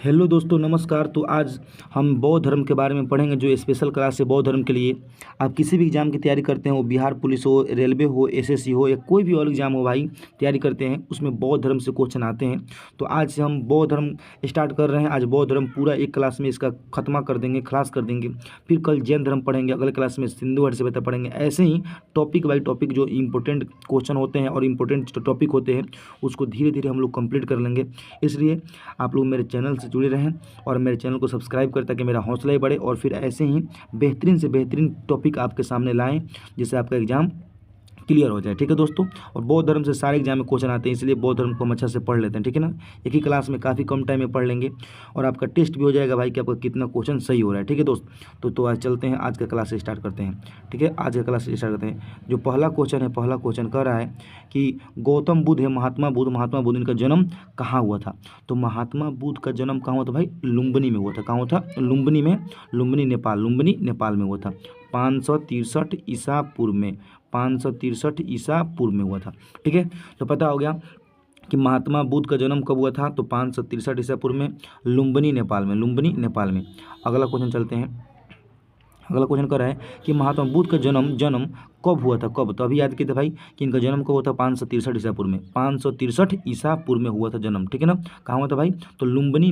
Hello दोस्तों, नमस्कार। तो आज हम बौद्ध धर्म के बारे में पढ़ेंगे, जो स्पेशल क्लास है बौद्ध धर्म के लिए। आप किसी भी एग्ज़ाम की तैयारी करते हैं, वो बिहार पुलिस हो, रेलवे हो, एसएससी हो, या कोई भी और एग्ज़ाम हो भाई, तैयारी करते हैं, उसमें बौद्ध धर्म से क्वेश्चन आते हैं। तो आज से हम बौद्ध धर्म स्टार्ट कर रहे हैं। आज बौद्ध धर्म पूरा एक क्लास में इसका खत्मा कर देंगे, खलास कर देंगे। फिर कल जैन धर्म पढ़ेंगे, अगले क्लास में सिंधु सभ्यता पढ़ेंगे। ऐसे ही टॉपिक बाई टॉपिक जो इंपॉर्टेंट क्वेश्चन होते हैं और इंपॉर्टेंट टॉपिक होते हैं, उसको धीरे धीरे हम लोग कंप्लीट कर लेंगे। इसलिए आप लोग मेरे चैनल से जुड़े रहें और मेरे चैनल को सब्सक्राइब करें, ताकि मेरा हौसला ही बढ़े और फिर ऐसे ही बेहतरीन से बेहतरीन टॉपिक आपके सामने लाएं, जिससे आपका एग्ज़ाम क्लियर हो जाए। ठीक है दोस्तों। और बौद्ध धर्म से सारे एग्जाम में क्वेश्चन आते हैं, इसलिए बौद्ध धर्म को हम अच्छा से पढ़ लेते हैं। ठीक है ना, एक ही क्लास में काफ़ी कम टाइम में पढ़ लेंगे और आपका टेस्ट भी हो जाएगा भाई कि आपका कितना क्वेश्चन सही हो रहा है। ठीक है दोस्त। तो आज चलते हैं, आज का क्लास से स्टार्ट करते हैं। ठीक है, आज का क्लास से स्टार्ट करते हैं। जो पहला क्वेश्चन है, पहला क्वेश्चन कह रहा है कि गौतम बुद्ध है, महात्मा बुद्ध इनका जन्म कहाँ हुआ था। तो महात्मा बुद्ध का जन्म कहाँ हुआ था भाई? लुम्बिनी में हुआ था। कहाँ हुआ था? लुम्बिनी में। लुम्बिनी नेपाल में हुआ था। 563 ईसा पूर्व में, 563 ईसा पूर्व में हुआ था। ठीक है, तो पता हो गया कि महात्मा बुद्ध का जन्म कब हुआ था। तो 563 ईसा पूर्व में, लुम्बिनी नेपाल में। अगला क्वेश्चन चलते हैं। अगला क्वेश्चन कर रहा है कि महात्मा बुद्ध का जन्म कब हुआ था। कब? तो अभी याद किए थे भाई कि इनका जन्म कब हुआ था? 563 ईसा पूर्व में। 563 ईसा पूर्व में हुआ था जन्म। ठीक है ना, कहाँ हुआ था भाई? तो लुम्बिनी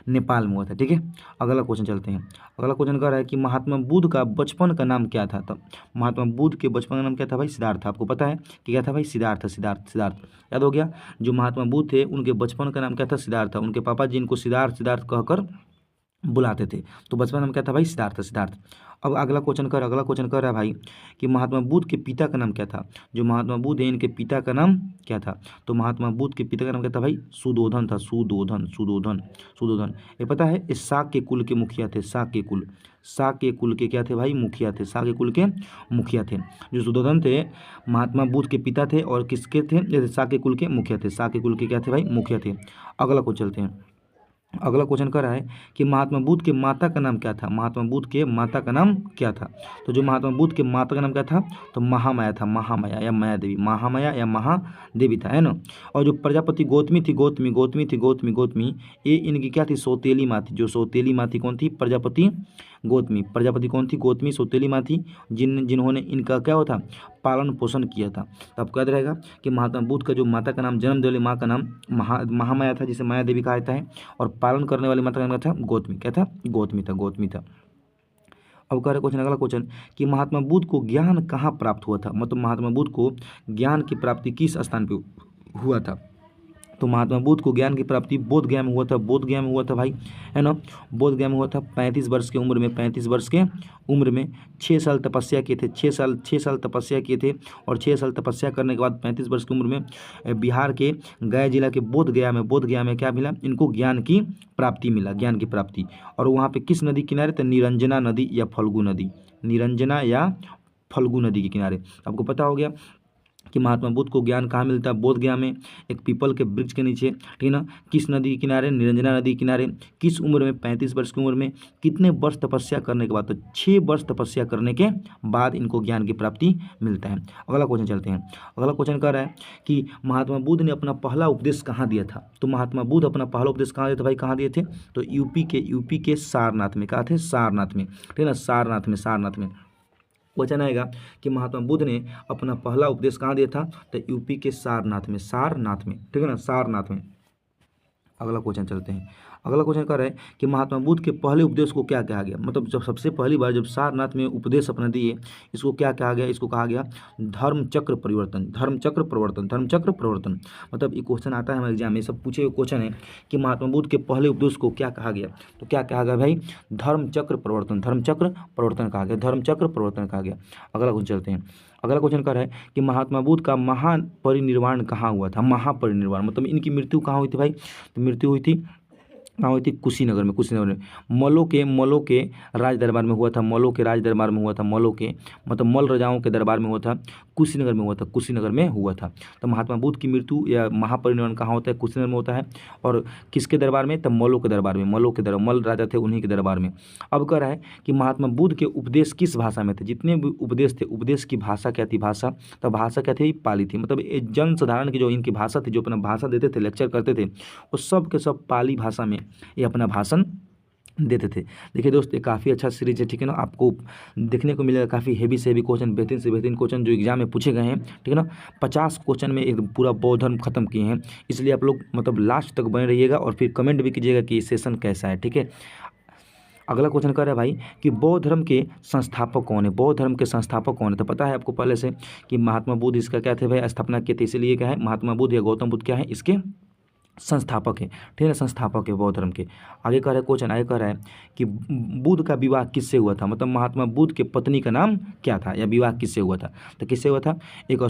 नेपाल में हुआ था। ठीक है, अगला क्वेश्चन चलते हैं। अगला क्वेश्चन कह रहा है कि महात्मा बुद्ध का बचपन का नाम क्या था। तब महात्मा बुद्ध के बचपन का नाम क्या था भाई? सिद्धार्थ। आपको पता है कि क्या था भाई? सिद्धार्थ। याद हो गया। जो महात्मा बुद्ध थे, उनके बचपन का नाम क्या था? सिद्धार्थ था। उनके पापा जी इनको सिद्धार्थ कहकर बुलाते थे। तो बचपन में क्या था भाई? सिद्धार्थ। अब अगला क्वेश्चन कर रहा है भाई कि महात्मा बुद्ध के पिता का नाम क्या था। जो महात्मा बुद्ध है, इनके पिता का नाम क्या था। तो महात्मा बुद्ध के पिता का नाम क्या था भाई? सुदोधन था। सुदोधन। ये पता है, इस शाक के कुल के मुखिया थे। शाक के कुल के क्या थे भाई? मुखिया थे। शाक के कुल के मुखिया थे। जो सुदोधन थे, महात्मा बुद्ध के पिता थे और किसके थे? जैसे शाक के कुल के मुखिया थे। शाक के कुल के क्या थे भाई? मुखिया थे। अगला क्वेश्चन चलते हैं। अगला क्वेश्चन कर रहा है कि महात्मा बुद्ध के माता का नाम क्या था। महात्मा बुद्ध के माता का नाम क्या था। तो जो महात्मा बुद्ध के माता का नाम क्या था? तो महामाया था। महामाया या महादेवी था, है ना। और जो प्रजापति गौतमी थी, ये इनकी क्या थी? सौतेली माँ थी। जो सौतेली माँ थी कौन थी? प्रजापति कौन थी? गौतमी सौतेली माँ थी, जिन्होंने इनका क्या होता? पालन पोषण किया था। तो आपको याद रहेगा कि महात्मा बुद्ध का जो माता का नाम, जन्म देने वाली माँ का नाम महामाया था, जिसे माया देवी कहा जाता है, और पालन करने वाली माता का नाम क्या था? गौतमी। क्या था? गौतमी था। अब कह रहे क्वेश्चन, अगला क्वेश्चन कि महात्मा बुद्ध को ज्ञान कहाँ प्राप्त हुआ था। मतलब महात्मा बुद्ध को ज्ञान की प्राप्ति किस स्थान पे हुआ था। तो महात्मा बुद्ध को ज्ञान की प्राप्ति बोध गया में हुआ था भाई, है ना। बोध गया में हुआ था 35 वर्ष के उम्र में 6 साल तपस्या किए थे। 6 साल तपस्या किए थे और 6 साल तपस्या करने के बाद 35 वर्ष की उम्र में बिहार के गया जिला के बोध गया में क्या मिला? इनको ज्ञान की प्राप्ति। और वहाँ पे किस नदी किनारे? तो निरंजना नदी या फल्गु नदी के किनारे। आपको पता हो गया कि महात्मा बुद्ध को ज्ञान कहाँ मिलता है? बोध गया में, एक पीपल के वृक्ष के नीचे। ठीक है ना। किस नदी के किनारे? निरंजना नदी के किनारे। किस उम्र में? 35 वर्ष की उम्र में। कितने वर्ष तपस्या करने के बाद? तो 6 वर्ष तपस्या करने के बाद इनको ज्ञान की प्राप्ति मिलता है। अगला क्वेश्चन चलते हैं। अगला क्वेश्चन कह रहा है कि महात्मा बुद्ध ने अपना पहला उपदेश कहाँ दिया था। तो महात्मा बुद्ध अपना पहला उपदेश कहाँ दिया था भाई? कहाँ दिए थे? तो यूपी के सारनाथ में। कहा थे? सारनाथ में। ठीक है ना, सारनाथ में क्वेश्चन आएगा कि महात्मा बुद्ध ने अपना पहला उपदेश कहाँ दिया था। तो यूपी के सारनाथ में। ठीक है ना, सारनाथ में। अगला क्वेश्चन चलते हैं। अगला क्वेश्चन कर रहा है कि महात्मा बुद्ध के पहले उपदेश को क्या कहा गया। मतलब जब सबसे पहली बार जब सारनाथ में उपदेश अपना दिए, इसको क्या कहा गया? इसको कहा गया धर्म चक्र प्रवर्तन। मतलब ये क्वेश्चन आता है हमारे एग्जाम में, सब पूछे हुए क्वेश्चन है कि महात्मा बुद्ध के पहले उपदेश को क्या कहा गया। तो क्या कहा गया भाई? धर्म चक्र प्रवर्तन कहा गया। अगला क्वेश्चन चलते हैं। अगला क्वेश्चन कर रहा है कि महात्मा बुद्ध का महापरिनिर्वाण कहाँ हुआ था। महापरिनिर्वाण मतलब इनकी मृत्यु कहाँ हुई थी भाई? तो मृत्यु हुई थी कहाँ हुई थी? कुशीनगर में। मल्लों के राज दरबार में हुआ था। मल्ल राजाओं के दरबार में हुआ था। कुशीनगर में हुआ था, कुशीनगर में हुआ था। तो महात्मा बुद्ध की मृत्यु या महापरिनिर्वाण कहाँ होता है? कुशीनगर में होता है। और किसके दरबार में? तब मल्लों के दरबार में, मल्लों के दरबार, मल्ल राजा थे उन्हीं के दरबार में। अब कह रहा है कि महात्मा बुद्ध के उपदेश किस भाषा में थे? जितने भी उपदेश थे, उपदेश की भाषा क्या थी? भाषा, तो भाषा क्या थी? पाली थी। मतलब जन साधारण की जो इनकी भाषा थी, जो अपना भाषा देते थे, लेक्चर करते थे, वो सब के सब पाली भाषा में ये अपना भाषण देते थे। देखिए दोस्त, ये काफ़ी अच्छा सीरीज है, ठीक है ना। आपको देखने को मिलेगा काफ़ी हेवी से हेवी क्वेश्चन, बेहतरीन से बेहतरीन क्वेश्चन जो एग्जाम में पूछे गए हैं, ठीक है ना। 50 क्वेश्चन में एक पूरा बौद्ध धर्म खत्म किए हैं। इसलिए आप लोग मतलब लास्ट तक बने रहिएगा और फिर कमेंट भी कीजिएगा कि ये सेशन कैसा है, ठीक है। अगला क्वेश्चन कर रहा है भाई कि बौद्ध धर्म के संस्थापक कौन है? बौद्ध धर्म के संस्थापक कौन है? तो पता है आपको पहले से कि महात्मा बुद्ध इसका क्या थे भाई? स्थापना किए थे। इसीलिए क्या है? महात्मा बुद्ध या गौतम बुद्ध क्या है? इसके संस्थापक है, ठीक है, संस्थापक है बौद्ध धर्म के। आगे कह रहा है क्वेश्चन, आगे कह रहा है कि बुद्ध का विवाह किससे हुआ था? मतलब महात्मा बुद्ध के पत्नी का नाम क्या था, या विवाह किससे हुआ था? तो किससे हुआ था? एक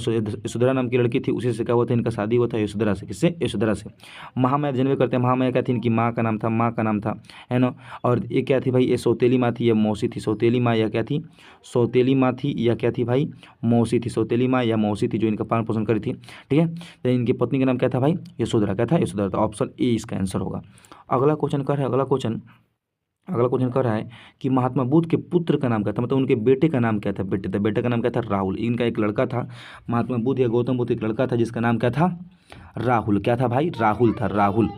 यशोधरा नाम की लड़की थी, उसी से क्या हुआ था? इनका शादी हुआ था यशोधरा से। किससे? यशोधरा से। महामाया जन्म करते हैं। महामाया क्या थी? इनकी माँ का नाम था, माँ का नाम था, है ना। और ये क्या थी भाई? ये सौतेली माँ थी या मौसी थी? सौतेली माँ या क्या थी? सौतेली माँ थी या क्या थी भाई? मौसी थी। सौतेली माँ या मौसी थी जो इनका पालन पोषण करी थी, ठीक है। तो इनकी पत्नी का नाम क्या था भाई? यशोधरा। क्या था? यशोधरा। तो ऑप्शन ए इसका आंसर होगा। अगला क्वेश्चन कर रहा है, अगला क्वेश्चन कर रहा है कि महात्मा बुद्ध के पुत्र का नाम क्या था? मतलब उनके बेटे का नाम क्या था? बेटे का नाम क्या था? राहुल। इनका एक लड़का था, महात्मा बुद्ध या गौतम बुद्ध एक लड़का था जिसका नाम क्या था? राहुल। क्या था भाई? राहुल था, राहुल।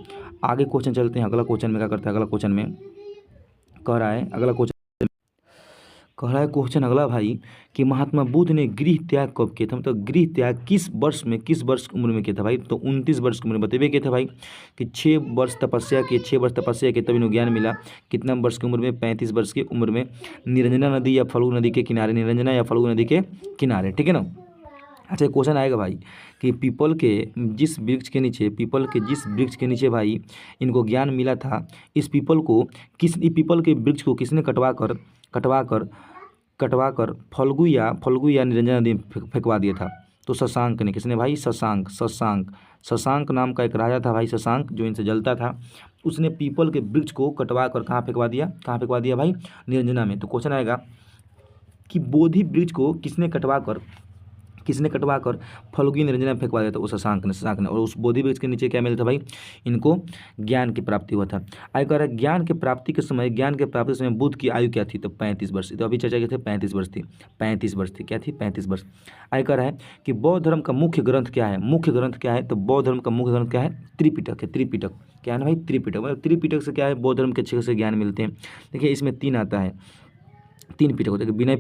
आगे क्वेश्चन चलते हैं। अगला क्वेश्चन में क्या करता है? अगला क्वेश्चन में कह रहा है, अगला भाई कि महात्मा बुद्ध ने गृह त्याग कब किया था? मतलब गृह त्याग किस वर्ष की उम्र में किया था भाई? तो 29 वर्ष की उम्र में बतेबे किए थे भाई कि 6 वर्ष तपस्या किए तब इन्हें ज्ञान मिला। कितना वर्ष की उम्र में? 35 वर्ष की उम्र में। निरंजना नदी या फल्गु नदी के किनारे, निरंजना या फल्गु नदी के किनारे, ठीक है ना। अच्छा, क्वेश्चन आएगा भाई कि पीपल के जिस वृक्ष के नीचे भाई इनको ज्ञान मिला था, इस पीपल के वृक्ष को किसने कटवा कर फल्गु या निरंजना नदी में फेंकवा दिया था? तो शशांक ने। किसने भाई? शशांक नाम का एक राजा था भाई, शशांक, जो इनसे जलता था। उसने पीपल के वृक्ष को कटवा कर कहाँ फेंकवा दिया भाई? निरंजना में। तो क्वेश्चन आएगा कि बोधि वृक्ष को किसने कटवा कर फल्गु निरंजना में फेंकवा दिया था? वो शशांक ने। और उस बोधि वृक्ष के नीचे क्या मिला था भाई? इनको ज्ञान की प्राप्ति हुआ था। आगे कह रहा है ज्ञान के प्राप्ति के समय बुद्ध की आयु क्या थी? तो 35 वर्ष। तो अभी चर्चा की थी 35 वर्ष थी। क्या थी? 35 वर्ष। आगे कह रहा है कि बौद्ध धर्म का मुख्य ग्रंथ क्या है? तो बौद्ध धर्म का मुख्य ग्रंथ क्या है? त्रिपिटक है। त्रिपिटक क्या है ना भाई? त्रिपिटक। मतलब त्रिपिटक से क्या है? बौद्ध धर्म के अच्छे से ज्ञान मिलते हैं। देखिए इसमें 3 आता है, 3 पिटक होते हैं। विनय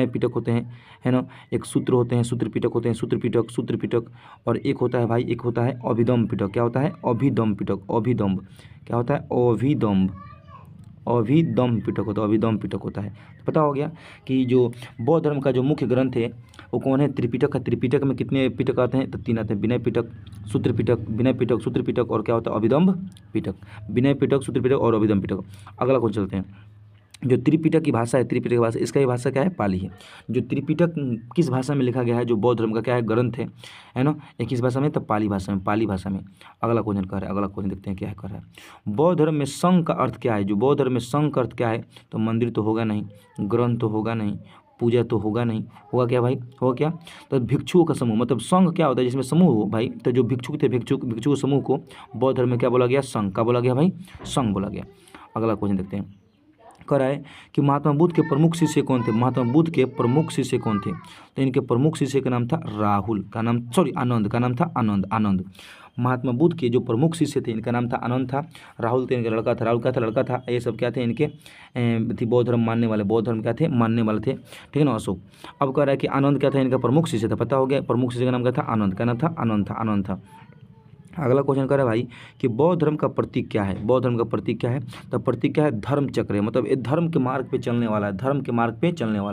पिटक होते हैं, है ना। एक सूत्र होते हैं, सूत्र पिटक। और एक होता है भाई, अभिदम्भ पिटक। क्या होता है? अभिदम्भ पिटक। क्या होता है? अभिदम्भ पिटक होता है। तो पता हो गया कि जो बौद्ध धर्म का जो मुख्य ग्रंथ है वो कौन है? त्रिपिटक है। त्रिपिटक में कितने पिटक आते हैं? तो 3 आते हैं। विनय पिटक, सूत्र पिटक और क्या होता है? अभिदम्भ पिटक। विनय पिटक, सूत्र पिटक और अभिदम्भ पिटक। अगला क्वेश्चन चलते हैं। जो त्रिपिटक की भाषा है, त्रिपिटक की भाषा, इसका ही भाषा क्या है? पाली है। जो त्रिपिटक किस भाषा में लिखा गया है? जो बौद्ध धर्म का क्या है? ग्रंथ है ना। एक किस भाषा में? तो पाली भाषा में। अगला क्वेश्चन कर रहा है, अगला क्वेश्चन देखते हैं क्या कर रहा है। बौद्ध धर्म में संघ का अर्थ क्या है? जो बौद्ध धर्म में संघ का अर्थ क्या है? तो मंदिर तो होगा नहीं, ग्रंथ तो होगा नहीं, पूजा तो होगा नहीं, होगा क्या भाई? होगा क्या? तो भिक्षुओं का समूह। मतलब संघ क्या होता है? जिसमें समूह हो भाई। तो जो भिक्षुक थे, भिक्षु समूह को बौद्ध धर्म में क्या बोला गया? संघ। का बोला गया भाई? संघ बोला गया। अगला क्वेश्चन देखते हैं। कह रहा है कि महात्मा बुद्ध के प्रमुख शिष्य कौन थे? तो इनके प्रमुख शिष्य का नाम था आनंद। का नाम था आनंद। महात्मा बुद्ध के जो प्रमुख शिष्य थे इनका नाम था आनंद था। राहुल तो इनका लड़का था। लड़का था। ये सब क्या थे? इनके बौद्ध धर्म मानने वाले, क्या थे? मानने वाले थे, ठीक है ना, अशोक। अब कह रहा है कि आनंद क्या था? इनका प्रमुख शिष्य था। पता हो गया, प्रमुख शिष्य का नाम क्या था? आनंद। का नाम था आनंद था। अगला क्वेश्चन कर रहा है भाई कि बौद्ध धर्म का प्रतीक क्या है? तो प्रतीक क्या है? धर्म चक्र है। मतलब ये धर्म के मार्ग पे चलने वाला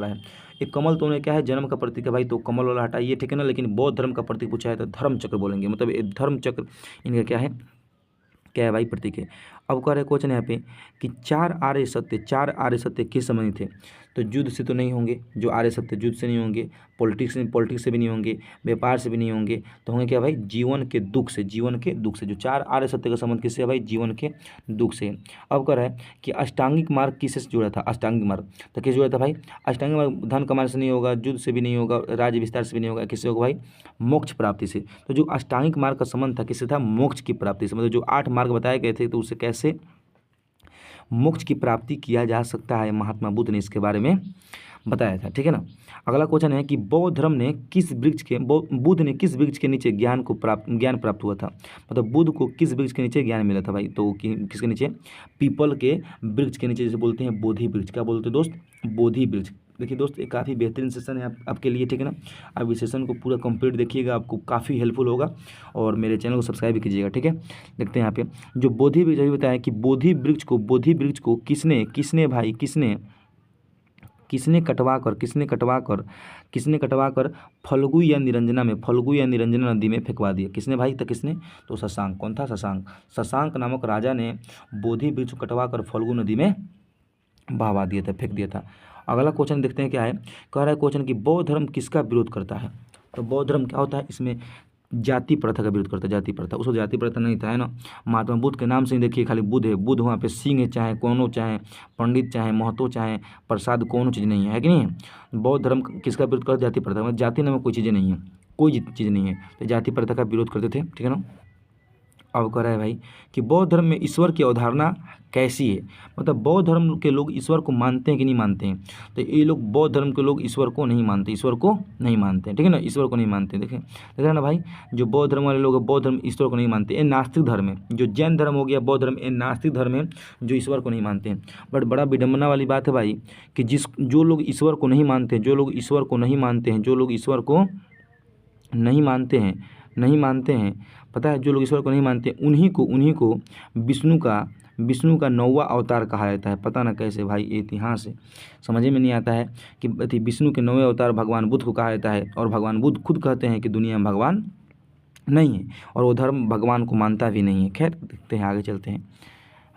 है। एक कमल तो उन्हें क्या है? जन्म का प्रतीक है भाई, तो कमल वाला हटाइए, ठीक है ना। लेकिन बौद्ध धर्म का प्रतीक पूछा है तो धर्म चक्र बोलेंगे। मतलब ये धर्म चक्र इनका क्या है भाई? प्रतीक है। अब कह रहे क्वेश्चन यहाँ पे कि 4 आर्य सत्य किस संबंधी थे? तो युद्ध से तो नहीं होंगे, जो आर्य सत्य युद्ध से नहीं होंगे, पॉलिटिक्स से भी नहीं होंगे, व्यापार से भी नहीं होंगे, तो होंगे क्या भाई, जीवन के दुख से, जीवन के दुख से। जो 4 आर्य सत्य का संबंध किससे है भाई, जीवन के दुख से। अब कह रहा है कि अष्टांगिक मार्ग किससे जुड़ा था, अष्टांगिक मार्ग तो किससे जुड़ा था भाई, अष्टांगिक मार्ग धन कमाने से नहीं होगा, युद्ध से भी नहीं होगा, राज्य विस्तार से भी नहीं होगा, किससे होगा भाई, मोक्ष प्राप्ति से। तो जो अष्टांगिक मार्ग का संबंध था किससे था, मोक्ष की प्राप्ति से। मतलब जो 8 मार्ग बताए गए थे तो उससे कैसे मोक्ष की प्राप्ति किया जा सकता है, महात्मा बुद्ध ने इसके बारे में बताया था। ठीक है ना। अगला क्वेश्चन है कि बौद्ध धर्म ने किस वृक्ष के, बुद्ध ने किस वृक्ष के नीचे ज्ञान प्राप्त हुआ था। मतलब बुद्ध को किस वृक्ष के नीचे ज्ञान मिला था भाई, तो किसके नीचे, पीपल के वृक्ष के नीचे, जैसे बोलते हैं बोधि वृक्ष। क्या बोलते हैं दोस्त, बोधि वृक्ष। देखिए दोस्त, एक काफ़ी बेहतरीन सेशन है आपके लिए। ठीक है ना। आप इस सेशन को पूरा कंप्लीट देखिएगा, आपको काफ़ी हेल्पफुल होगा, और मेरे चैनल को सब्सक्राइब भी कीजिएगा। ठीक है। देखते हैं यहाँ पे जो बोधि वृक्ष अभी बताया कि बोधि वृक्ष को किसने कटवा कर फल्गु या निरंजना नदी में फेंकवा दिया। किसने भाई, तो किसने, तो शशांक। कौन था, शशांक नामक राजा ने बोधि वृक्ष को कटवा कर फल्गु नदी में बहवा दिया था, फेंक दिया था। अगला क्वेश्चन देखते हैं क्या है। कह रहा है क्वेश्चन कि बौद्ध धर्म किसका विरोध करता है। तो बौद्ध धर्म क्या होता है, इसमें जाति प्रथा का विरोध करता है। जाति प्रथा, उसको जाति प्रथा नहीं था, है ना। महात्मा बुद्ध के नाम से ही देखिए, खाली बुद्ध है, बुद्ध वहाँ पे सिंह है, चाहे कोनो, चाहे पंडित, चाहे महतो, चाहे प्रसाद, कोनो चीज़ नहीं है कि नहीं है। बौद्ध धर्म किसका विरोध करता है, जाति प्रथा। मतलब जाति नाम कोई चीज़ें नहीं है, कोई चीज़ नहीं है, तो जाति प्रथा का विरोध करते थे। ठीक है ना। अब कह रहा है भाई कि बौद्ध धर्म में ईश्वर की अवधारणा कैसी है। मतलब बौद्ध धर्म के लोग ईश्वर को मानते हैं कि नहीं मानते हैं। तो ये लोग बौद्ध धर्म के लोग ईश्वर को नहीं मानते, ठीक है ना, ईश्वर को नहीं मानते। देख रहे ना भाई, जो बौद्ध धर्म वाले लोग बौद्ध धर्म ईश्वर को नहीं मानते, ये नास्तिक धर्म है। जो जैन धर्म हो गया, बौद्ध धर्म, ये नास्तिक धर्म है, जो ईश्वर को नहीं मानते हैं। बट बड़ा विडम्बना वाली बात है भाई कि जो लोग ईश्वर को नहीं मानते नहीं मानते हैं, पता है, जो लोग ईश्वर को नहीं मानते उन्हीं को विष्णु का 9वां अवतार कहा जाता है। पता ना कैसे भाई, ये इतिहास है, समझ में नहीं आता है कि विष्णु के 9वें अवतार भगवान बुद्ध को कहा जाता है, और भगवान बुद्ध खुद कहते हैं कि दुनिया में भगवान नहीं है, और वो धर्म भगवान को मानता भी नहीं है। खैर देखते हैं, आगे चलते हैं।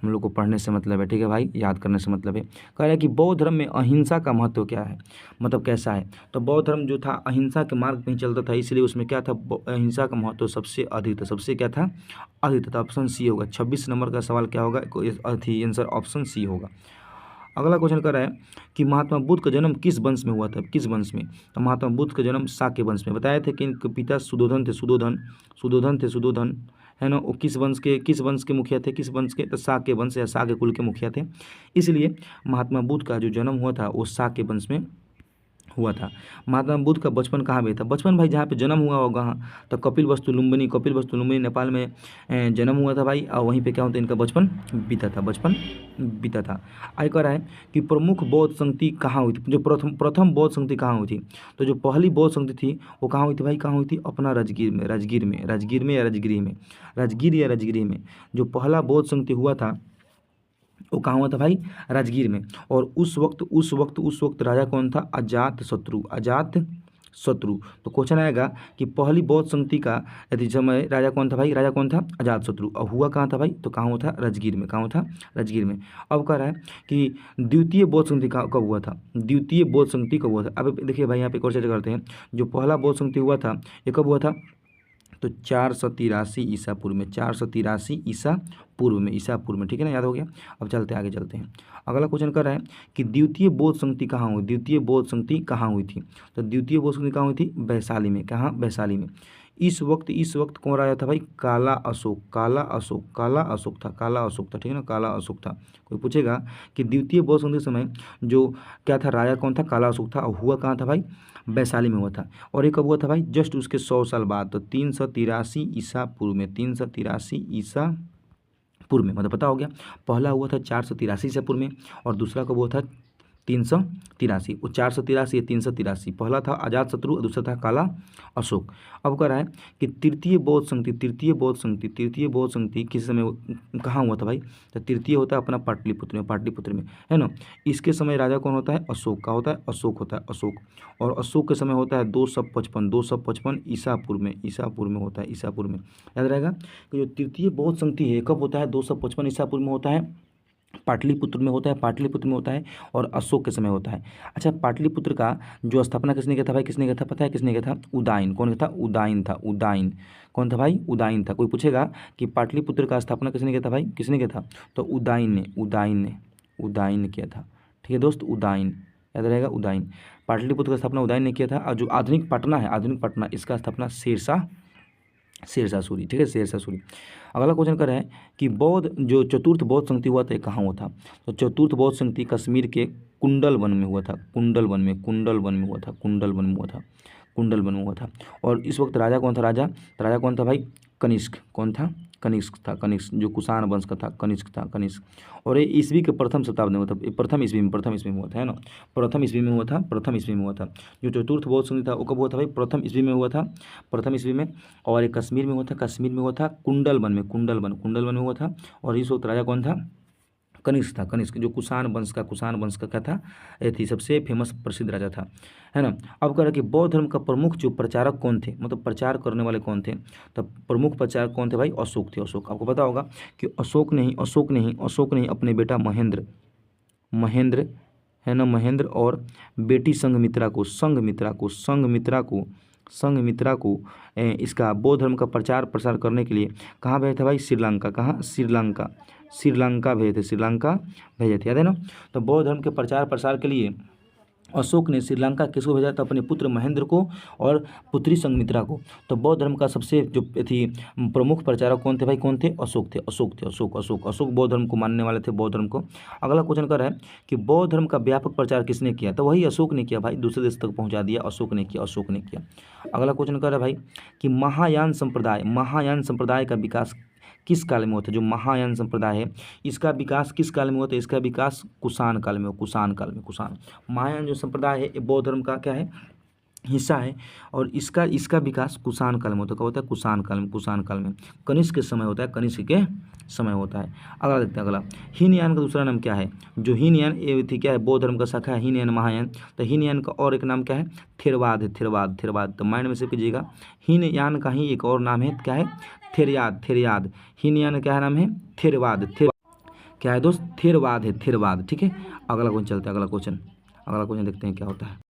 हम लोग को पढ़ने से मतलब है, ठीक है भाई, याद करने से मतलब है। कह रहा है कि बौद्ध धर्म में अहिंसा का महत्व क्या है, मतलब कैसा है। तो बौद्ध धर्म जो था अहिंसा के मार्ग पे ही चलता था, इसलिए उसमें क्या था, अहिंसा का महत्व सबसे अधिक था। सबसे क्या था, अधिक था। ऑप्शन सी होगा। 26 नंबर का सवाल क्या होगा, आंसर ऑप्शन सी होगा। अगला क्वेश्चन कर रहा है कि महात्मा बुद्ध का जन्म किस वंश में हुआ था, किस वंश में। तो महात्मा बुद्ध का जन्म शाक्य वंश में। बताए थे कि इनके पिता सुदोधन थे, है ना। वो किस वंश के मुखिया थे, किस वंश के, तो शाक्य वंश या शाक्य कुल के मुखिया थे। इसलिए महात्मा बुद्ध का जो जन्म हुआ था वो शाक्य वंश में हुआ था। महात्मा बुद्ध का बचपन कहाँ पे था, बचपन भाई जहाँ पे जन्म हुआ होगा, हाँ, तो कपिल वस्तु लुम्बिनी नेपाल में जन्म हुआ था भाई, और वहीं पे क्या होता है, इनका बचपन बीता था। आगे कह रहा है कि प्रमुख बौद्ध संगति कहाँ हुई थी, जो प्रथम बौद्ध संगति कहाँ हुई थी। तो जो पहली बौद्ध संगति थी वो कहाँ हुई थी भाई, कहाँ हुई थी, अपना राजगीर में जो पहला बौद्ध संगति हुआ था वो कहाँ हुआ था भाई, राजगीर में। और उस वक्त राजा कौन था, अजात शत्रु। तो क्वेश्चन आएगा कि पहली बौद्ध संगति का यदि समय राजा कौन था भाई, राजा कौन था, अजात शत्रु। और हुआ कहाँ था भाई, तो कहाँ हुआ था, राजगीर में। अब कह रहा है कि द्वितीय बौद्ध संगति कब हुआ था, अब देखिए भाई यहाँ पे एक और चर्चा करते हैं। जो पहला बौद्ध संगति हुआ था ये कब हुआ था, तो 483 ईसा पूर्व में, 483 ईसा पूर्व में। ठीक है ना, याद हो गया। अब आगे चलते हैं। अगला क्वेश्चन कर रहा है कि द्वितीय बौद्ध संगति कहाँ हुई, कहाँ हुई थी। तो द्वितीय बौद्ध संगति कहाँ हुई थी, वैशाली में। कहाँ, वैशाली में। इस वक्त कौन राजा था भाई, काला अशोक था। ठीक है ना, काला अशोक था। कोई पूछेगा कि द्वितीय बौद्ध संगति समय जो क्या था, राजा कौन था, काला अशोक था। और हुआ कहाँ था भाई, वैशाली में हुआ था। और ये कब हुआ था भाई, जस्ट उसके 100 साल बाद, तो 383 ईसा पूर्व में, मतलब पता हो गया। पहला हुआ था 483 ईसा पूर्व में, और दूसरा कब हुआ था, 383। वो 483 या 383, पहला था अजात शत्रु और दूसरा था काला अशोक। अब कह रहा है कि तृतीय बौद्ध संगति किस समय कहाँ हुआ था भाई, तो तृतीय होता है अपना पाटलिपुत्र में, है ना। इसके समय राजा कौन होता है, अशोक का होता है, अशोक। और अशोक के समय होता है 255 ईसा पूर्व में होता है, याद रहेगा कि जो तृतीय बौद्ध संगति है कब होता है, 255 ईसा पूर्व में होता है। पाटलिपुत्र में होता है, पाटलिपुत्र में होता है और अशोक के समय होता है। अच्छा, पाटलिपुत्र का जो स्थापना किसने किया था भाई, किसने किया था पता है, किसने किया था? उदयन। कौन था? उदयन था, उदयन। कौन था भाई? उदयन था। कोई पूछेगा कि पाटलिपुत्र का स्थापना किसने किया था भाई, किसने किया था? तो उदयन ने, उदयन ने, उदयन ने किया था। ठीक है दोस्त, उदयन याद रहेगा, उदयन। पाटलिपुत्र का स्थापना उदयन ने किया था। और जो आधुनिक पटना है, आधुनिक पटना, इसका स्थापना शेरशाह, शेरशाह सूरी। ठीक है, शेरशाह सूरी। अगला क्वेश्चन कर रहा है कि बौद्ध जो चतुर्थ बौद्ध संगति हुआ था ये कहाँ हुआ था? तो चतुर्थ बौद्ध संगति कश्मीर के कुंडल वन में हुआ था, कुंडल वन में, कुंडल वन में हुआ था, कुंडल वन में हुआ था, कुंडल वन में हुआ था। और इस वक्त राजा कौन था? राजा कौन था भाई? कनिष्क। कौन था? कनिष्क था, कनिष्क, जो कुषाण वंश का था, कनिष्क था, कनिष्क। और ये ईस्वी के प्रथम शताब्दी में हुआ था, प्रथम ईस्वी में, प्रथम ईस्वी में हुआ था, है ना, प्रथम ईस्वी में हुआ था, प्रथम ईस्वी में हुआ था। जो चतुर्थ बौद्ध संधि था वो कब हुआ था भाई? प्रथम ईस्वी में हुआ था, प्रथम ईस्वी में। और ये कश्मीर में हुआ था, कश्मीर में हुआ था, कुंडल वन में, कुंडल वन, कुंडल वन में हुआ था। और इस वक्त राजा कौन था? कनिष्क था, कनिष्क, जो कुषाण वंश का, कुषाण वंश का क्या था? ये थी सबसे फेमस प्रसिद्ध राजा था, है ना। अब कह रहा है कि बौद्ध धर्म का प्रमुख जो प्रचारक कौन थे, मतलब प्रचार करने वाले कौन थे? तो प्रमुख प्रचारक कौन थे भाई? अशोक थे, अशोक। आपको पता होगा कि अशोक ने ही, अशोक ने ही, अशोक ने ही अपने बेटा महेंद्र, महेंद्र, है ना, महेंद्र और बेटी संघमित्रा को, संघमित्रा को, संघमित्रा को, संघमित्रा को इसका बौद्ध धर्म का प्रचार प्रसार करने के लिए कहाँ भेजे थे भाई? श्रीलंका। कहाँ? श्रीलंका, श्रीलंका भेजे थे, श्रीलंका भेजे थे, याद है ना। तो बौद्ध धर्म के प्रचार प्रसार के लिए अशोक ने श्रीलंका किसको भेजा था? अपने पुत्र महेंद्र को और पुत्री संघमित्रा को। तो बौद्ध धर्म का सबसे जो थी प्रमुख प्रचारक कौन थे भाई? कौन थे? अशोक थे, अशोक थे, अशोक, अशोक, अशोक बौद्ध धर्म को मानने वाले थे, बौद्ध धर्म को। अगला क्वेश्चन कर रहा है कि बौद्ध धर्म का व्यापक प्रचार किसने किया? तो वही अशोक ने किया भाई, दूसरे देश तक पहुँचा दिया, अशोक ने किया, अशोक ने किया। अगला क्वेश्चन कर रहा है भाई कि महायान संप्रदाय, महायान संप्रदाय का विकास किस काल में होता है? जो महायान संप्रदाय है इसका विकास किस काल में होता है? इसका विकास कुषाण काल में हो, कुषाण काल में, कुषाण। महायान जो संप्रदाय है ये बौद्ध धर्म का क्या है? हिस्सा है। और इसका इसका विकास कुषाण काल में होता है। कब होता है? कुषाण काल में, कुषाण काल में, कनिष्क के समय होता है, कनिष्क के समय होता है। अगला देखते हैं, अगला हीनयान का दूसरा नाम क्या है? जो हीनयान ये थी क्या है? बौद्ध धर्म का शाखा है हीनयान, महायान। तो हीनयान का और एक नाम क्या है? थेरवाद है, थेरवाद, थेरवाद। तो माइंड में से कीजिएगा, हीनयान का ही एक और नाम है, क्या है? थेरयाद, थेरयाद। हीनयान क्या है नाम है? थेरवाद, थेर क्या है दोस्त? थेरवाद है, थेरवाद। ठीक है, अगला क्वेश्चन चलते हैं, अगला क्वेश्चन, अगला क्वेश्चन देखते हैं क्या होता है।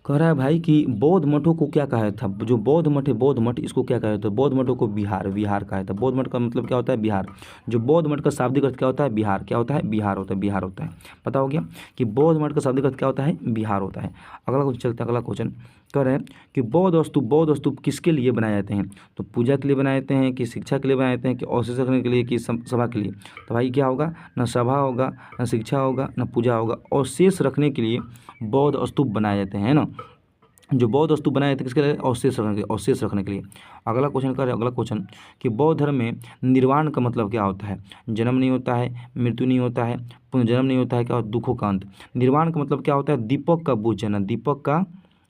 कह रहा है भाई कि बौद्ध मठों को क्या कहा था? जो बौद्ध मठ है, बौद्ध मठ, इसको क्या कहा था? बौद्ध मठों को बिहार, विहार कहा था। बौद्ध मठ का मतलब क्या होता है? बिहार। जो बौद्ध मठ का शाब्दिक अर्थ क्या होता है? बिहार। क्या होता है? बिहार होता है, बिहार होता है। पता हो गया कि बौद्ध मठ का शाब्दिक अर्थ क्या होता है? बिहार होता है। अगला क्वेश्चन चलते हैं, अगला क्वेश्चन कह रहे हैं कि बौद्ध स्तूप किसके लिए बनाए जाते हैं? तो पूजा के लिए बनाए जाते हैं, कि शिक्षा के लिए बनाए जाते हैं, कि अवशेष रखने के लिए, कि सभा के लिए? तो भाई क्या होगा? न सभा होगा, न शिक्षा होगा, न पूजा होगा, अवशेष रखने के लिए बौद्ध स्तूप बनाए जाते हैं, है ना। जो बौद्ध स्तूप बनाए थे किसके लिए? अवशेष रखने के लिए, अवशेष रखने के लिए। अगला क्वेश्चन कर, अगला क्वेश्चन कि बौद्ध धर्म में निर्वाण का मतलब क्या होता है? जन्म नहीं होता है, मृत्यु नहीं होता है, पुनर्जन्म नहीं होता है, क्या? दुखों का अंत। निर्वाण का मतलब क्या होता है? दीपक का बुझ जाना, दीपक का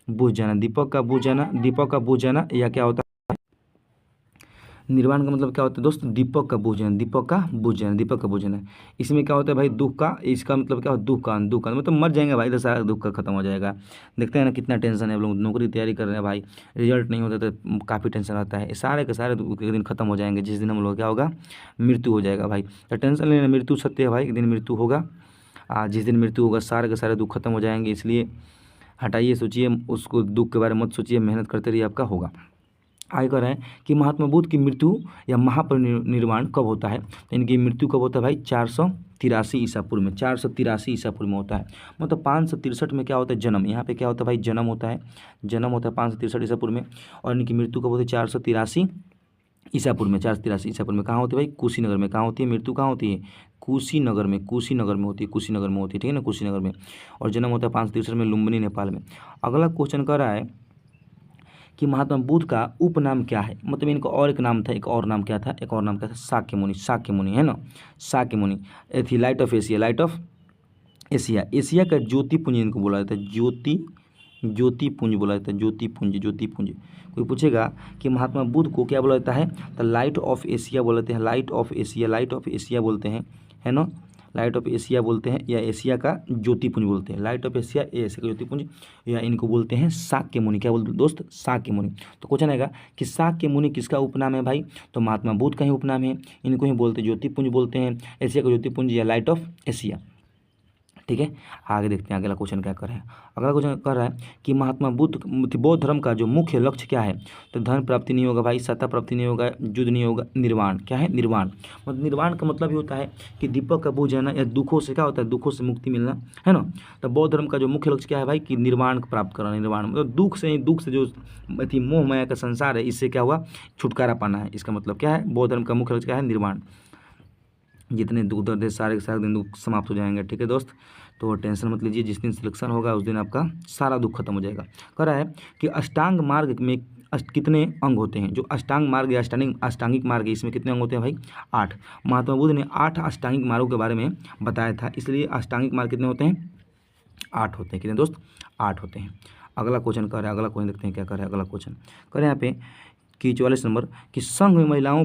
बुझ जाना, दीपक का बुझ जाना, दीपक का बुझ जाना, या क्या होता है? निर्वाण का मतलब क्या होता है दोस्त? दीपक का बुझ जाना, दीपक का बुझ जाना, दीपक का बुझ जाना। इसमें क्या होता है भाई? दुख का, इसका मतलब क्या होता है? दुख का, दुख का मतलब मर जाएंगे भाई तो सारा दुख का खत्म हो जाएगा। देखते हैं ना कितना टेंशन है, हम लोग नौकरी तैयारी कर रहे हैं भाई, रिजल्ट नहीं होता तो काफ़ी टेंशन रहता है। सारे के सारे दुख एक दिन खत्म हो जाएंगे, जिस दिन हम लोग क्या होगा? मृत्यु हो जाएगा भाई। तो टेंशन लेना, मृत्यु सत्य है भाई, एक दिन मृत्यु होगा। जिस दिन मृत्यु होगा सारे के सारे दुख खत्म हो जाएंगे, इसलिए हटाइए, सोचिए उसको, दुख के बारे में मत सोचिए, मेहनत करते रहिए, आपका होगा। आगे कह रहे हैं कि महात्मा बुद्ध की मृत्यु या महापरिनिर्वाण कब होता है? तो इनकी मृत्यु कब होता है भाई? 483 ईसा पूर्व में, 483 ईसा पूर्व में होता है। मतलब 563 में क्या होता है? जन्म। यहाँ पे क्या होता है भाई? जन्म होता है, जन्म होता है 563 ईसा पूर्व में। और इनकी मृत्यु कब होती है? 483 ईसा पूर्व में, 483 ईसा पूर्व में। कहाँ होती है भाई? कुशीनगर में। कहाँ होती है मृत्यु? कहाँ होती है? कुशीनगर में, कुशीनगर में होती है, कुशीनगर में होती है, ठीक है ना, कुशीनगर में। और जन्म होता है 563 में, लुम्बिनी, नेपाल में। अगला क्वेश्चन कर रहा है कि महात्मा बुद्ध का उपनाम क्या है? मतलब इनका और एक नाम था, एक और नाम क्या था? एक और नाम क्या था? शाक्य मुनि, शाक्य मुनि, है ना, शाक्य मुनि। ये थी light of Asia, light of Asia. Asia का ज्योतिपुंज इनको बोला जाता है, ज्योतिपुंज बोला जाता है, ज्योतिपुंज, ज्योतिपुंज। कोई पूछेगा कि महात्मा बुद्ध को क्या बोला जाता है? तो लाइट ऑफ एशिया बोलते हैं, light of Asia, light of Asia बोलते हैं, है ना, लाइट ऑफ एशिया बोलते हैं, या एशिया का ज्योतिपुंज बोलते हैं। लाइट ऑफ एशिया, एशिया का ज्योतिपुंज, या इनको बोलते हैं शाक्य मुनि। क्या बोलते हैं दोस्त? शाक्य मुनि। तो क्वेश्चन आएगा कि शाक्य मुनि किसका उपनाम है भाई? तो महात्मा बुद्ध का ही उपनाम है। इनको ही बोलते हैं ज्योतिपुंज बोलते हैं, एशिया का ज्योतिपुंज या लाइट ऑफ एशिया। ठीक है, आगे देखते हैं अगला क्वेश्चन क्या कर रहा है। अगला क्वेश्चन कर रहा है कि महात्मा बुद्ध बौद्ध धर्म का जो मुख्य लक्ष्य क्या है? तो धन प्राप्ति नहीं होगा भाई, सत्ता प्राप्ति नहीं होगा, युद्ध नहीं होगा, निर्वाण। क्या है? निर्वाण। मतलब निर्वाण का मतलब ये होता है कि दीपक का बुझ जाना, या दुखों से क्या होता है? दुखों से मुक्ति मिलना, है ना। तो बौद्ध धर्म का जो मुख्य लक्ष्य क्या है भाई? कि निर्वाण प्राप्त करना। निर्वाण मतलब दुख से जो अति मोह माया का संसार है, इससे क्या हुआ? छुटकारा पाना है। इसका मतलब क्या है? बौद्ध धर्म का मुख्य लक्ष्य क्या है? निर्वाण। जितने दुख दर्द है सारे के सारे दिन दुख समाप्त हो जाएंगे। ठीक है दोस्त, तो टेंशन मत लीजिए, जिस दिन सिलेक्शन होगा उस दिन आपका सारा दुख खत्म हो जाएगा। कह रहा है कि अष्टांग मार्ग में कितने अंग होते हैं? जो अष्टांग मार्ग या अष्टांगिक मार्ग है, इसमें कितने अंग होते हैं भाई? 8। महात्मा बुद्ध ने 8 अष्टांगिक मार्गों के बारे में बताया था, इसलिए अष्टांगिक मार्ग कितने होते हैं? 8 होते हैं। कितने दोस्त? 8 होते हैं। अगला क्वेश्चन कर रहा है, अगला क्वेश्चन देखते हैं क्या कर रहा है। अगला क्वेश्चन कर रहे हैं यहाँ पे कि 44 नंबर कि संघ में महिलाओं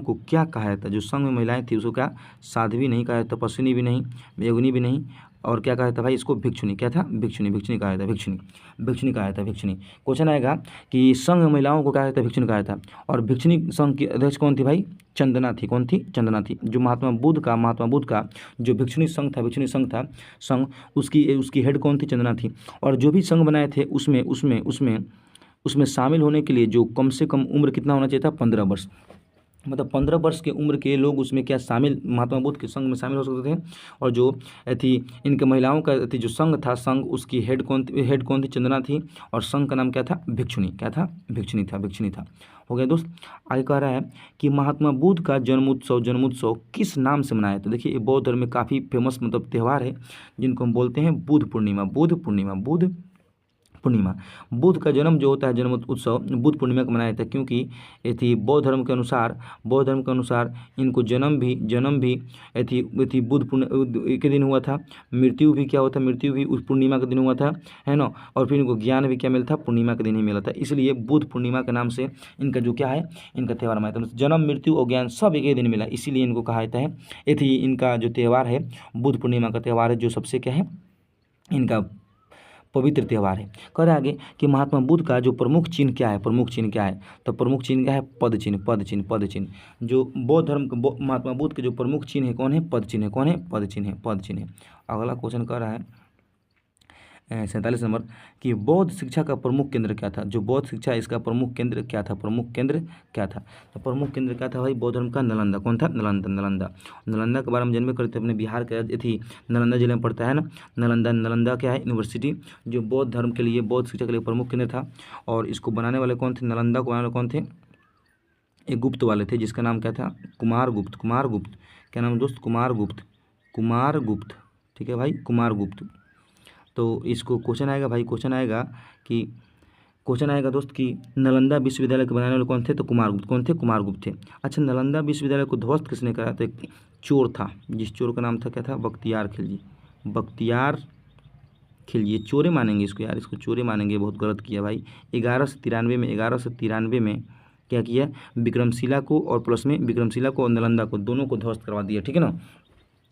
को क्या कहा जाता है? जो संघ में महिलाएं थी उसको क्या? साध्वी नहीं कहा जाता, तपस्विनी भी नहीं, योगिनी भी नहीं, और क्या कहा जाता भाई? इसको भिक्षुनी। क्या था? भिक्षुनी कहा जाता है। भिक्षुनी कहा जाता है। भिक्षुनी। क्वेश्चन आएगा कि संघ में महिलाओं को कहा जाता है? भिक्षुनी कहा जाता है। और भिक्षुनी संघ की अध्यक्ष कौन थी भाई? चंदना थी। कौन थी? चंदना थी। जो महात्मा बुद्ध का जो भिक्षुनी संघ था उसकी हेड कौन थी? चंदना थी। और जो भी संघ बनाए थे उसमें शामिल होने के लिए जो कम से कम उम्र कितना होना चाहिए था? 15 वर्ष। मतलब 15 वर्ष के उम्र के लोग उसमें क्या शामिल, महात्मा बुद्ध के संघ में शामिल हो सकते थे। और जो थी इनके महिलाओं का जो संघ था, उसकी हेड कौन थी? चंदना थी। और संघ का नाम क्या था? भिक्षुनी। क्या था? भिक्षुनी था। हो गया दोस्त। आगे कह रहा है कि महात्मा बुद्ध का जन्मोत्सव किस नाम से मनाया? तो देखिए, ये बौद्ध धर्म में काफ़ी फेमस मतलब त्यौहार है, जिनको हम बोलते हैं बुद्ध पूर्णिमा। बुद्ध का जन्म जो होता है, जन्म उत्सव बुद्ध पूर्णिमा को मनाया जाता है, क्योंकि ये थी बौद्ध धर्म के अनुसार इनको जन्म भी थी बुद्ध पूर्णिमा के दिन हुआ था। मृत्यु भी क्या होता है? मृत्यु भी उस पूर्णिमा के दिन हुआ था, है ना। और फिर इनको ज्ञान भी क्या मिला था? पूर्णिमा के दिन ही मिला था। इसलिए बुद्ध पूर्णिमा के नाम से इनका जो क्या है? इनका त्यौहार मनाया जाता है। जन्म, मृत्यु और ज्ञान सब एक ही दिन मिला, इसीलिए इनको कहा जाता है। ये थी इनका जो त्यौहार है, बुद्ध पूर्णिमा का त्यौहार है, जो सबसे क्या है? इनका पवित्र त्यौहार है। कह रहे आगे कि महात्मा बुद्ध का जो प्रमुख चिन्ह क्या है? तो प्रमुख चिन्ह क्या है? पद चिन्ह। जो बौद्ध धर्म महात्मा बुद्ध के जो प्रमुख चिन्ह है कौन है? पद चिन्ह है। अगला क्वेश्चन कह रहा है 47 नंबर कि बौद्ध शिक्षा का प्रमुख केंद्र क्या था? जो बौद्ध शिक्षा है इसका प्रमुख केंद्र क्या था? तो प्रमुख केंद्र क्या था भाई? बौद्ध धर्म का नालंदा। कौन था? नालंदा के बारे में जानबे करते अपने बिहार के थी, नालंदा जिले में पड़ता है ना। नालंदा क्या है? यूनिवर्सिटी, जो बौद्ध धर्म के लिए, बौद्ध शिक्षा के लिए प्रमुख केंद्र था। और इसको बनाने वाले कौन थे? नालंदा को बनाने वाले कौन थे? एक गुप्त वाले थे, जिसका नाम क्या था? कुमारगुप्त। क्या नाम दोस्त? कुमारगुप्त। ठीक है भाई, कुमारगुप्त। तो इसको क्वेश्चन आएगा भाई, क्वेश्चन आएगा दोस्त कि नालंदा विश्वविद्यालय के बनाने वाले कौन थे? तो कुमारगुप्त थे। अच्छा, नालंदा विश्वविद्यालय को ध्वस्त किसने करा? तो एक चोर था, जिस चोर का नाम था क्या था? बख्तियार खिलजी। चोरे मानेंगे इसको यार, इसको चोरे मानेंगे, बहुत गलत किया भाई। 1193 में क्या किया? विक्रमशिला को और नालंदा को दोनों को ध्वस्त करवा दिया। ठीक है ना,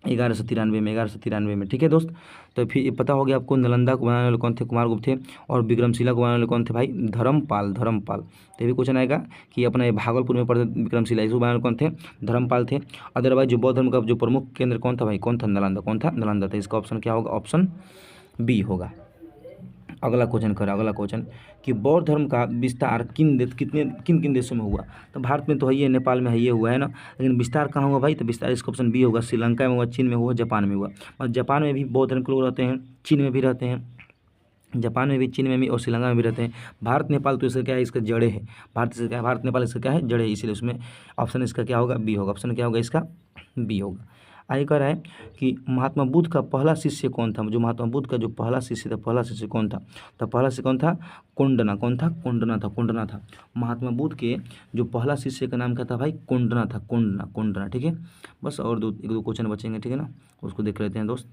1193 में। ठीक है दोस्त, तो फिर ये पता हो गया आपको, नालंदा को बनाने वाले कौन थे? कुमारगुप्त थे। और विक्रमशिला को बनाने वाले कौन थे भाई? धर्मपाल। तो भी क्वेश्चन आएगा कि अपना ये भागलपुर में पड़ता विक्रमशिला, इसको बनाने वाले कौन थे? धर्मपाल थे। अदरवाइज जो बौद्ध धर्म का जो प्रमुख केंद्र कौन था भाई? नालंदा था। इसका ऑप्शन क्या होगा? ऑप्शन बी होगा। अगला क्वेश्चन कि बौद्ध धर्म का विस्तार किन देशों में हुआ? तो भारत में तो है, नेपाल में है, ये हुआ है ना, लेकिन विस्तार कहाँ हुआ भाई? तो विस्तार इसका ऑप्शन बी होगा। श्रीलंका में हुआ, चीन में हुआ, जापान में हुआ। और जापान में भी बौद्ध धर्म के लोग रहते हैं, चीन में भी रहते हैं, जापान में भी, चीन में भी और श्रीलंका में भी रहते हैं। भारत नेपाल तो इसका क्या है? इसका जड़े है। भारत नेपाल इसका क्या है? जड़े है, इसीलिए उसमें ऑप्शन इसका क्या होगा? बी होगा। ऑप्शन क्या होगा इसका? बी होगा। आगे कह रहा है कि महात्मा बुद्ध का पहला शिष्य कौन था? जो महात्मा बुद्ध का जो पहला शिष्य कौन था? तो पहला शिष्य कौन था? कोंडना था। महात्मा बुद्ध के जो पहला शिष्य का नाम क्या था भाई? कोंडना। ठीक है, बस और एक दो क्वेश्चन बचेंगे, ठीक है ना, उसको देख लेते हैं दोस्त।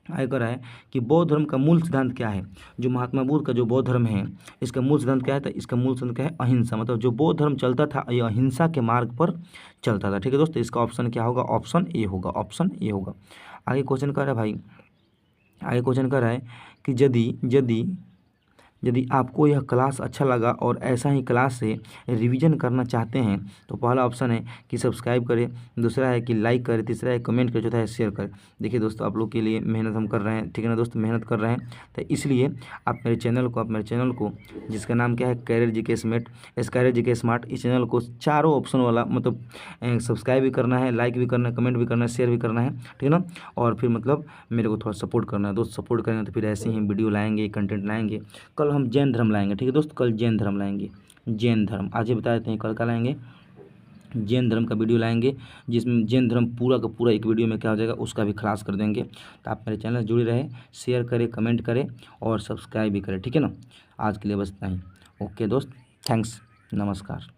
आगे कह रहा है कि बौद्ध धर्म का मूल सिद्धांत क्या है। जो महात्मा बुद्ध का जो बौद्ध धर्म है इसका मूल सिद्धांत क्या है, तो इसका मूल सिद्धांत क्या है, अहिंसा। मतलब जो बौद्ध धर्म चलता था ये अहिंसा के मार्ग पर चलता था। ठीक है दोस्त, इसका ऑप्शन क्या होगा, ऑप्शन ए होगा, ऑप्शन ए होगा। आगे क्वेश्चन कर रहा है भाई, आगे क्वेश्चन कर रहा है कि यदि आपको यह क्लास अच्छा लगा और ऐसा ही क्लास से रिवीजन करना चाहते हैं तो पहला ऑप्शन है कि सब्सक्राइब करें, दूसरा है कि लाइक करें, तीसरा है कमेंट करें, चौथा है शेयर करें। देखिए दोस्तों, आप लोग के लिए मेहनत हम कर रहे हैं, ठीक है ना दोस्त, मेहनत कर रहे हैं, तो इसलिए आप मेरे चैनल को जिसका नाम क्या है, कैरियर जीके स्मार्ट, इस कैरियर जीके स्मार्ट, इस चैनल को चारों ऑप्शन वाला मतलब सब्सक्राइब भी करना है, लाइक भी करना है, कमेंट भी करना है, शेयर भी करना है, ठीक है ना। और फिर मतलब मेरे को थोड़ा सपोर्ट करना है दोस्त, सपोर्ट करेंगे तो फिर ऐसे ही वीडियो लाएंगे, कंटेंट लाएंगे। कल हम जैन धर्म लाएंगे, ठीक है दोस्त, कल जैन धर्म लाएंगे, जैन धर्म आज ही बता देते हैं, कल का लाएंगे जैन धर्म का वीडियो लाएंगे, जिसमें जैन धर्म पूरा का पूरा एक वीडियो में क्या हो जाएगा उसका भी खलास कर देंगे। तो आप मेरे चैनल से जुड़े रहे, शेयर करें, कमेंट करें और सब्सक्राइब भी करें, ठीक है ना। आज के लिए बस इतना ही। ओके दोस्त, थैंक्स, नमस्कार।